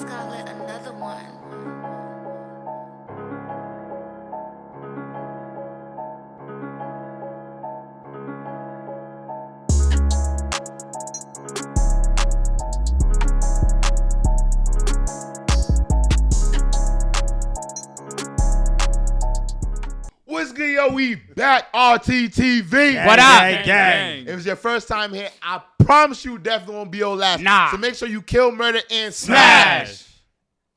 just got lit another one. What's good, yo? We back, RTTV. What up? Gang. If it's your first time here, I promise you definitely won't be your last. Nah. So make sure you kill, murder, and smash.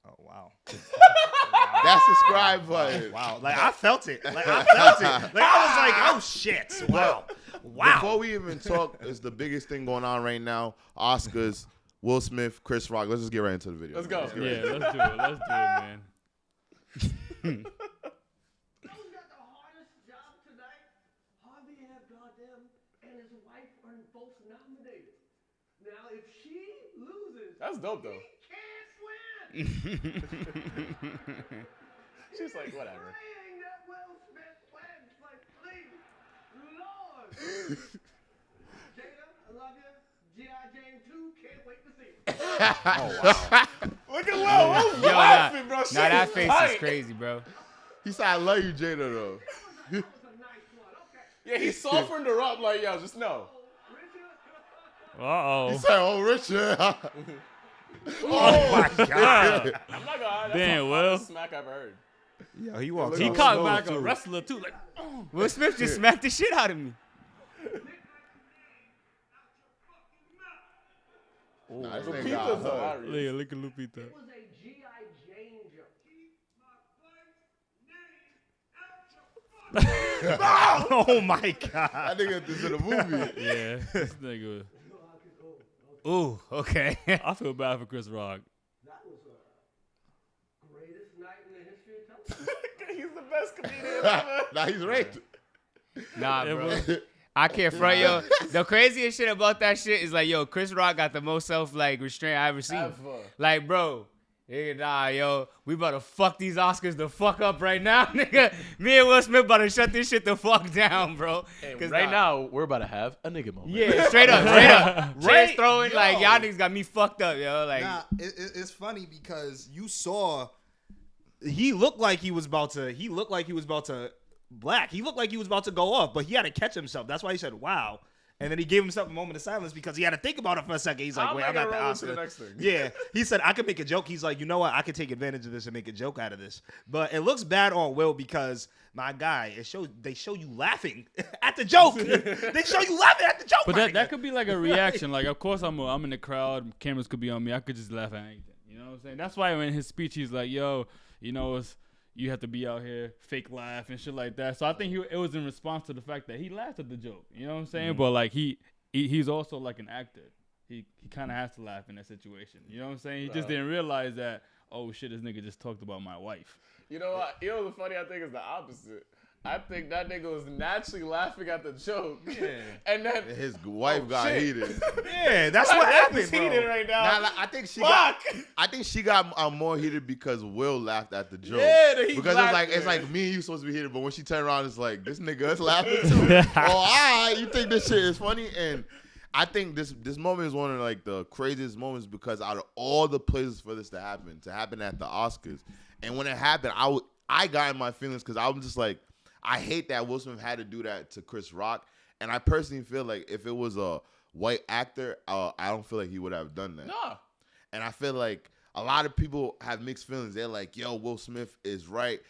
Oh, wow. That's the subscribe button. Wow. Like, I felt it. Like, I was like, oh, shit. Wow. Before we even talk, it's the biggest thing going on right now. Oscars, Will Smith, Chris Rock. Let's just get right into the video. Let's go. Let's do Let's do it, man. Now, if she loses, That's dope, though. he can't win. She's like, whatever. Praying that Will Smith wins. Like, please, Lord. Jada, I love you. G.I. Jane 2, can't wait to see it. Oh, wow. Look at Will. I'm Yo, laughing, bro. nah, Shit that is face tight. is crazy, bro. He said, I love you, Jada, though. That was a nice one. Okay. Yeah, he softened her up like, yo, just know. He said, oh, Richard. Oh, my God. I'm not gonna lie. That's Damn, the Will. hottest smack I've heard. Yo, he walked He off caught slow, back too. a wrestler too. Like, Will Smith just smacked the shit out of me. Nah, this nigga got Lupita's hurt. hilarious. look at Lupita. It was a G.I. Jane joke. Oh, my God. That nigga this in a movie. Yeah, this nigga. Ooh, okay. I feel bad for Chris Rock. That was the greatest night in the history of television. He's the best comedian ever. Nah, he's right. Nah, Yeah, bro. bro. I can't front, yo. The craziest shit about that shit is like, yo, Chris Rock got the most restraint I ever seen. Ever. Like, bro, nah, yo, we about to fuck these Oscars the fuck up right now, nigga. Me and Will Smith about to shut this shit the fuck down, bro. Hey, 'Cause right nah. now, we're about to have a nigga moment. Yeah, straight up. Chairs Right? throwing, Yo. like, y'all niggas got me fucked up, yo. Like, Nah, it's funny because you saw he looked like he was about to black. He looked like he was about to go off, but he had to catch himself. That's why he said, wow. And then he gave himself a moment of silence because he had to think about it for a second. He's like, I'm wait, not I'm at gonna the roll into Oscar. the next thing. Yeah. He said, I could make a joke. He's like, you know what? I could take advantage of this and make a joke out of this. But it looks bad on Will because, my guy, they show you laughing at the joke. They show you laughing at the joke. But my that nigga. could be like a reaction. Like, of course, I'm in the crowd. Cameras could be on me. I could just laugh at anything. You know what I'm saying? That's why in his speech, he's like, yo, you know, you have to be out here, fake laugh and shit like that. So I think it was in response to the fact that he laughed at the joke. You know what I'm saying? Mm-hmm. But like he's also like an actor. He kind of has to laugh in that situation. You know what I'm saying? He just didn't realize that, oh shit, this nigga just talked about my wife. You know what? You know the funny I think is the opposite. I think that nigga was naturally laughing at the joke. Yeah. And then His wife got shit. heated. Yeah, that's what happened, He's heated bro. right now. Nah, like, I think she got more heated because Will laughed at the joke. Yeah, that he because laughed it's at like me and you supposed to be heated, but when she turned around, it's like this nigga is laughing too. You think this shit is funny? And I think this moment is one of like the craziest moments because out of all the places for this to happen at the Oscars, and when it happened, I got in my feelings because I was just like, I hate that Will Smith had to do that to Chris Rock, and I personally feel like if it was a white actor, I don't feel like he would have done that. Nah. And I feel like a lot of people have mixed feelings. They're like, yo, Will Smith is right.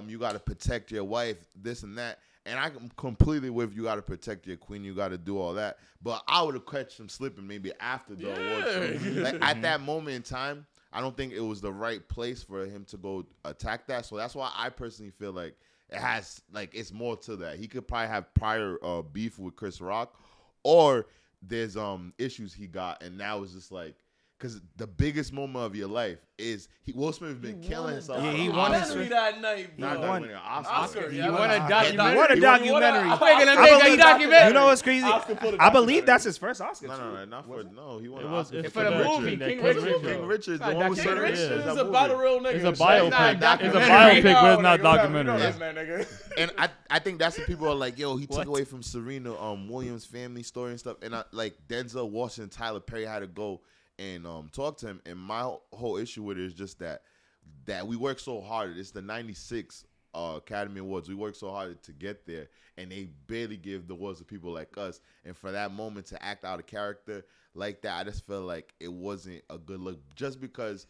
You got to protect your wife, this and that. And I'm completely with you got to protect your queen. You got to do all that. But I would have catch him slipping maybe after the award show. Like, at that moment in time, I don't think it was the right place for him to go attack that. So that's why I personally feel like it has, like, it's more to that. He could probably have prior beef with Chris Rock, or there's issues he got, and now it's just like, because the biggest moment of your life is Will Smith has been killing himself. Yeah, he for won Oscars. his that night, bro. Not won. winning an Oscar. Oscar, you yeah. want a documentary? He won a documentary. Making I him make a believe- documentary. You know what's crazy? Oscar put a I believe documentary. that's his first Oscar. No, too. not for he won It an was- Oscar. it's for the movie, that King Richard Richard. show. King Richard, the Nah, one with King Sarah Richard Richards. It's that about a movie. real nigga. It's a Shit. biopic. not It's a documentary. biopic, but it's not Nigga, documentary. we know that, nigga. And I think that's the people are like, yo, he took What? away from Serena Williams' family story and stuff. And like Denzel Washington, Tyler Perry had to go and talk to him. And my whole issue with it is just that we work so hard. It's the '96 Academy Awards. We work so hard to get there, and they barely give the awards to people like us. And for that moment to act out a character like that, I just felt like it wasn't a good look. Just because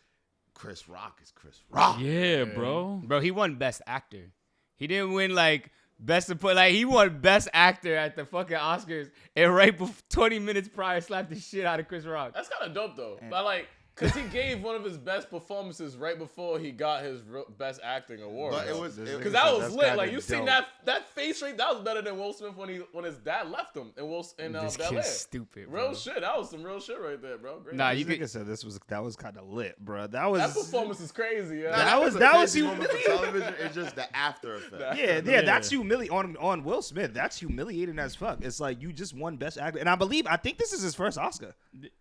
Chris Rock is Chris Rock. Yeah, bro. Bro, he won Best Actor. He didn't win like Best Support. Like he won Best Actor at the fucking Oscars, and right before 20 minutes prior, slapped the shit out of Chris Rock. That's kind of dope though. But like, cause he gave one of his best performances right before he got his Best Acting award. But it was Because that was lit. Like you seen that face rate, that was better than Will Smith when his dad left him in This Bel Air. kid's stupid, bro. Real shit. That was some real shit right there, bro. Great. Nah, This you nigga could. said that was kind of lit, bro. That was That performance is crazy. Yeah. That was crazy moment for television. It's just the after effect. yeah. That's humiliating on Will Smith. That's humiliating as fuck. It's like you just won Best Actor, and I think this is his first Oscar.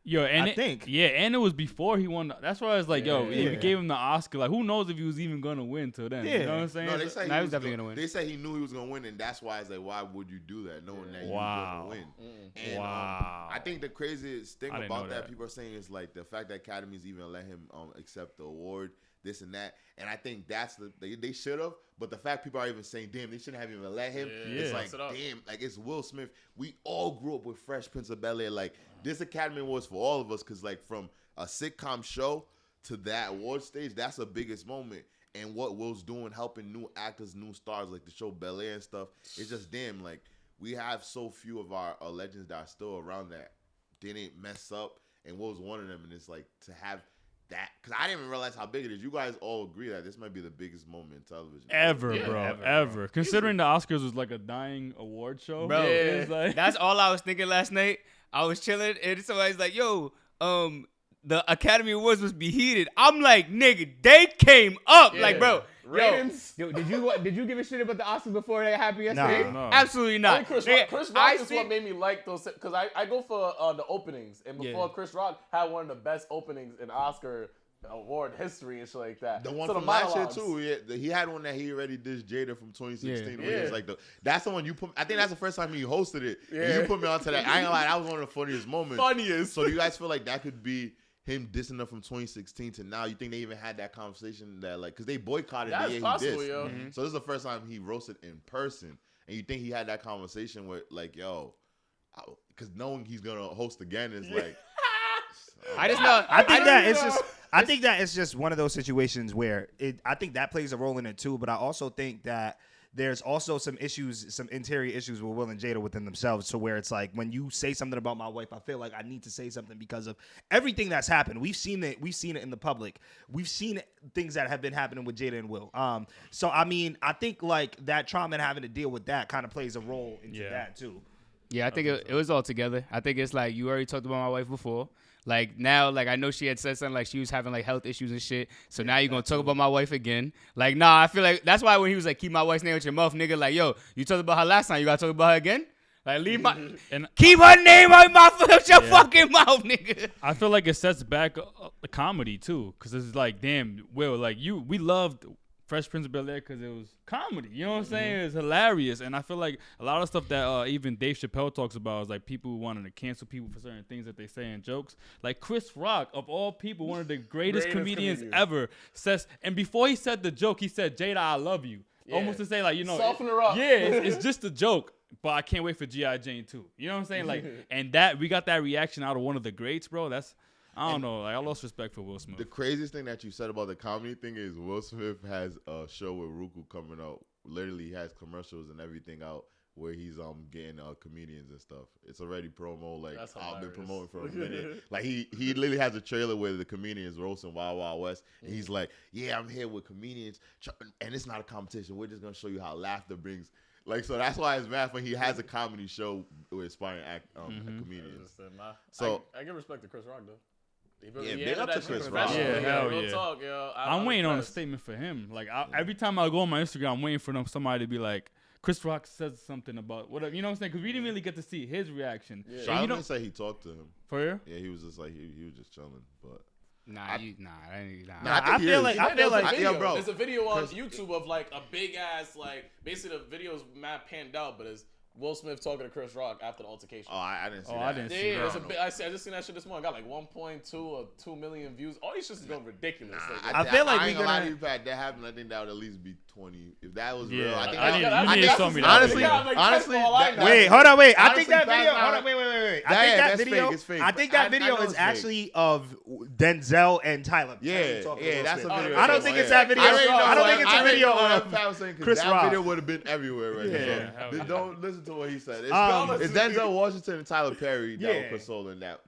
Yo, and I think. Yeah, and it was before he won. That's why I was like, yo, if Yeah. we gave him the Oscar, like, who knows if he was even gonna win till then? You know what I'm saying? No, they say Nah, he he was definitely gonna win. They said he knew he was gonna win, and that's why it's like, why would you do that, knowing that you were Wow. gonna win? And, Wow. I think the craziest thing I didn't about know that, that. people are saying is like the fact that Academy's even let him accept the award, this and that, and I think that's they should have. But the fact people are even saying, damn, they shouldn't have even let him. Yeah. It's like, Mess it up. damn, like it's Will Smith. We all grew up with Fresh Prince of Bel Air. Like this Academy Awards for all of us, because like from a sitcom show to that award stage, that's the biggest moment. And what Will's doing, helping new actors, new stars, like the show Bel Air and stuff, it's just damn, like we have so few of our legends that are still around that didn't mess up, and Will's one of them. And it's like to have that, because I didn't even realize how big it is. You guys all agree that this might be the biggest moment in television Ever, Yeah, bro. ever, Ever. Considering the Oscars was like a dying award show. Bro, it's like, that's all I was thinking last night. I was chilling, and somebody's like, yo, the Academy Awards must be heated. I'm like, nigga, they came up. Yeah. Like, bro, Ratings. Yo, did you give a shit about the Oscars before that happened yesterday? No. Absolutely I not. think Chris Nigga, Rock, Chris I Rock is see- what made me like those, because I go for the openings, and before Yeah. Chris Rock had one of the best openings in Oscar award history and shit like that. The one So from last year monologues. too. He had one that he already did Jada from 2016. Yeah. Where he was Yeah. like that's the one you put. I think that's the first time he hosted it. Yeah. And you put me onto that. I ain't gonna lie, that was one of the funniest moments. Funniest. So do you guys feel like that could be him dissing them from 2016 to now? You think they even had that conversation that like, because they boycotted That's the year possible, he dissed. yo. So this is the first time he roasted in person, and you think he had that conversation with like, yo, because knowing he's gonna host again is like. I just know. I think that it's just one of those situations where I think that plays a role in it too. But I also think that there's also some issues, some interior issues with Will and Jada within themselves. So where it's like, when you say something about my wife, I feel like I need to say something because of everything that's happened. We've seen it in the public. We've seen things that have been happening with Jada and Will. So I mean, I think like that trauma and having to deal with that kind of plays a role into that too. Yeah, I think it was all together. I think it's like, you already talked about my wife before. Like now, like I know she had said something like she was having like health issues and shit. So now you're gonna talk about my wife again. Like, nah, I feel like that's why when he was like, keep my wife's name with your mouth, nigga, like, yo, you talked about her last time, you gotta talk about her again? Like, leave my and keep her name out your fucking mouth, nigga. I feel like it sets back the comedy too, because it's like, damn, Will, like we loved Fresh Prince of Bel Air because it was comedy. You know what I'm saying? It's hilarious, and I feel like a lot of stuff that even Dave Chappelle talks about is like people who wanted to cancel people for certain things that they say in jokes. Like Chris Rock, of all people, one of the greatest comedians ever, says, and before he said the joke, he said, "Jada, I love you," almost to say like, you know, Soften her up. Yeah, it's just a joke. But I can't wait for G.I. Jane 2. You know what I'm saying? Like, and that we got that reaction out of one of the greats, bro. That's, I don't know. Like, I lost respect for Will Smith. The craziest thing that you said about the comedy thing is Will Smith has a show with Ruku coming out. Literally, he has commercials and everything out where he's getting comedians and stuff. It's already promo. Like, That's I've been hilarious. promoting for a minute. Like he literally has a trailer where the comedians roasting Wild Wild West, and he's like, "Yeah, I'm here with comedians, and it's not a competition. We're just gonna show you how laughter brings." Like, so that's why it's mad when he has a comedy show with aspiring comedians. So I give respect to Chris Rock though. Yeah, big up to Chris Rock. Yeah, hell real yeah. talk, yo. I'm waiting on a impressed. statement for him. Like, every time I go on my Instagram, I'm waiting for somebody to be like, Chris Rock says something about whatever. You know what I'm saying? Because we didn't really get to see his reaction. Yeah. And Charlamagne you don't, say he talked to him. for real? Yeah, he was just like he was just chilling, but. Nah. I feel like bro. There's a video on YouTube of like a big ass, like basically the video's mad panned out, but it's Will Smith talking to Chris Rock after the altercation. Oh, I didn't see that. I didn't see Yeah, that. it's a bit, I just seen that shit this morning. Got like 1.2 or 2 million views. All these shits is going ridiculous. Like, I feel like I we ain't gonna lie gonna- to you, Pat. That happened. I think that would at least be 20. If that was Yeah, real, I think I need- that- you need to show me that honestly, video. Like, honestly, that's all I know. Wait, hold on, wait. I think Honestly, that video. Pat, Hold on, wait. I Yeah, think that that's video. fake, it's fake. I think I that video know is it's fake. actually of Denzel and Tyler. Yeah, talking yeah, to Will that's a Smith. video. I don't think it's that video. I I don't think it's a video of Pat was saying, 'cause Chris that Rock. video would have been everywhere right Yeah. now. So, don't listen to what he said. It's Denzel Washington and Tyler Perry that Yeah. were consoling that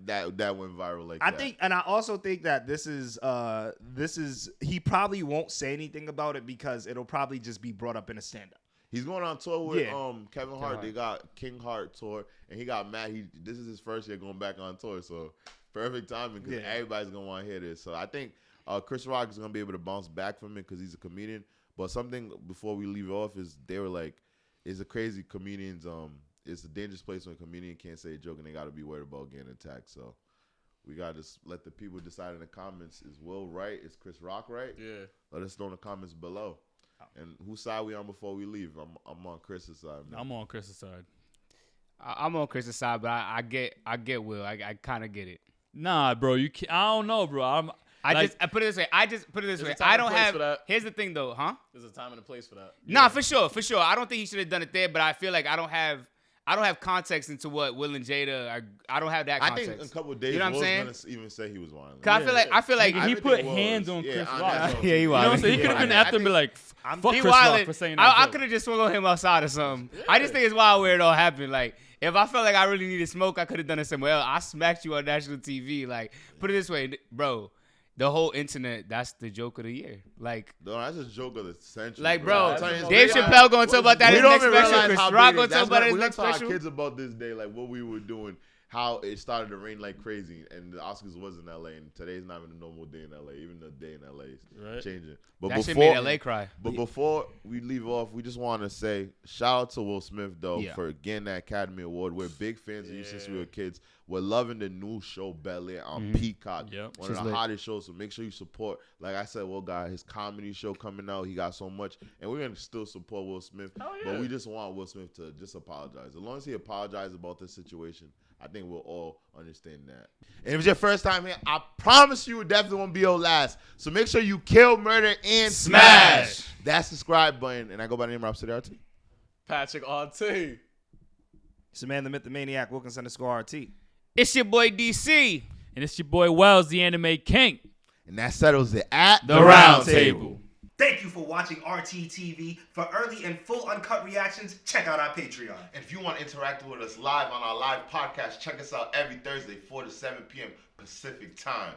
went viral like I that. think, and I also think that this is he probably won't say anything about it because it'll probably just be brought up in a stand-up. He's going on tour with Yeah. Kevin Hart. They got King Hart tour, and he got mad. This is his first year going back on tour, so perfect timing because Yeah. everybody's gonna want to hear this. So I think Chris Rock is gonna be able to bounce back from it because he's a comedian. But something before we leave off is they were like, "It's a crazy comedians. It's a dangerous place when a comedian can't say a joke and they got to be worried about getting attacked." So we got to let the people decide in the comments: is Will right? Is Chris Rock right? Yeah. Let us know in the comments below. And whose side we on before we leave? I'm on Chris's side, man. I'm on Chris's side. I'm on Chris's side, but I get Will. I kind of get it. Nah, bro, you can't. I don't know, bro. I put it this way. I put it this There's way. a time I and don't place have. for that. Here's the thing, though, huh? There's a time and a place for that. Nah, for sure. I don't think he should have done it there, but I feel like I don't have context into what Will and Jada. I don't have that I context. think in a couple of days, you know what I'm Will's saying? gonna even say he was violent. 'Cause I feel like I he think put it was. hands on Yeah, Chris on Rock. that. Yeah, he You know what I'm saying? He Yeah, could have been I after and be like, fuck he Chris Rock wildin'. for saying I that. could have just swung on him outside or something. I just think it's wild where it all happened. Like, if I felt like I really needed smoke, I could have done it somewhere else. I smacked you on national TV. Like, put it this way, bro. The whole internet, that's the joke of the year. Like, No, that's a joke of the century. Like, bro, I'm telling you, Dave it's big. Chappelle gonna talk about that We in his don't next even special. realize Chris how Rock big gonna it is. talk about it in We're his gonna next tell our special. kids about this day, like what we were doing, how it started to rain like crazy, and the Oscars was in LA, and today's not even a normal day in LA. Even the day in LA is Right. changing. But That shit before made LA cry. But before we leave off, we just want to say shout out to Will Smith though Yeah. for getting that Academy Award. We're big fans of you since we were kids. We're loving the new show Bel Air on Peacock, Yep. one of the hottest shows. So make sure you support. Like I said, Will got his comedy show coming out. He got so much, and we're gonna still support Will Smith. But we just want Will Smith to just apologize. As long as he apologizes about this situation, I think we'll all understand that. And if it's your first time here, I promise you it definitely won't be your last. So make sure you kill, murder, and smash that subscribe button. And I go by the name of Robcityrt. Patricrt. It's the man, the myth, the maniac, Wilkinson _RT. It's your boy DC. And it's your boy Wells, the anime king. And that settles it at The Round Table. Thank you for watching RTTV. For early and full uncut reactions, check out our Patreon. And if you want to interact with us live on our live podcast, check us out every Thursday, 4 to 7 p.m. Pacific time.